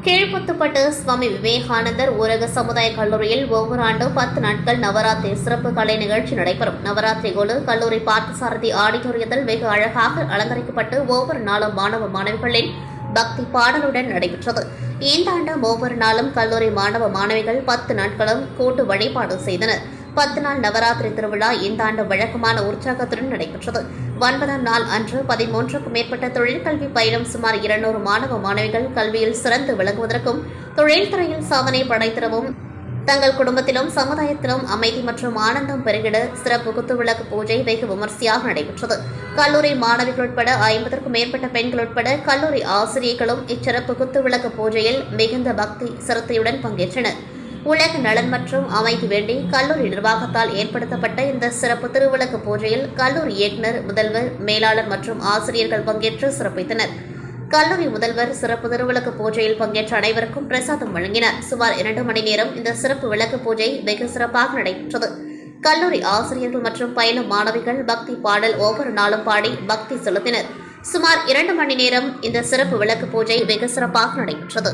கீழ்பத்துப்பட்டு சுவாமி விவேகானந்தர் ஊரக சமுதாய கல்லூரியில் ஒவ்வொரு ஆண்டும் 10 நாட்கள் நவராத்திரி சிறப்பு கலை நிகழ்ச்சி நடைபெறும். நவராத்திரி குழு கல்லூரி பார்த்தசாரதி ஆடிட்டோரியத்தில் வெகு அழகாக அலங்கரிக்கப்பட்டு ஒவ்வொரு நாளும் மாணவ மாணவிகளின் பக்தி பாடலுடன் நடைபெற்றது. இந்த ஆண்டு ஒவ்வொரு நாளும் கல்லூரி மாணவ மாணவிகள் 10 நாட்களும் கூட்டு வழிபாடு செய்தனர். 10 நாள் நவராத்திரி திருவிழா இந்த ஆண்டு வழக்கமான உற்சாகத்துடன் நடைபெற்றது. 9ஆம் நாள் அன்று 13க்கும் மேற்பட்ட தொழிற்கல்வி பயிலும் சுமார் 200 மாணவ மாணவிகள் கல்வியில் சிறந்து விளங்குவதற்கும் தொழில்துறையில் சாதனை படைத்திடவும் தங்கள் குடும்பத்திலும் சமுதாயத்திலும் அமைதி மற்றும் ஆனந்தம் பெருகிட சிறப்பு குத்துவிளக்கு பூஜை வெகு விமர்சையாக நடைபெற்றது. கல்லூரி மாணவிகள் உட்பட 50க்கும் மேற்பட்ட பெண்கள் உட்பட கல்லூரி ஆசிரியர்களும் இச்சிறப்பு குத்துவிளக்கு பூஜையில் மிகுந்த பக்தி சிரத்தையுடன் பங்கேற்றனர். உலக நலன் மற்றும் அமைதி வேண்டி கல்லூரி நிர்வாகத்தால் ஏற்படுத்தப்பட்ட இந்த சிறப்பு திருவிளக்கு பூஜையில் கல்லூரி இயக்குநர், முதல்வர், மேலாளர் மற்றும் ஆசிரியர்கள் பங்கேற்று சிறப்பித்தனர். கல்லூரி முதல்வர் சிறப்பு திருவிளக்கு பூஜையில் பங்கேற்ற அனைவருக்கும் பிரசாதம் வழங்கினார். சுமார் 2 மணி நேரம் இந்த சிறப்பு விளக்கு பூஜை வெகு சிறப்பாக நடைபெற்றது. கல்லூரி ஆசிரியர்கள் மற்றும் பயிலும் மாணவிகள் பக்தி பாடல் ஒவ்வொரு நாளும் பாடி பக்தி செலுத்தினர். சுமார் 2 மணி நேரம் இந்த சிறப்பு விளக்கு பூஜை வெகு சிறப்பாக நடைபெற்றது.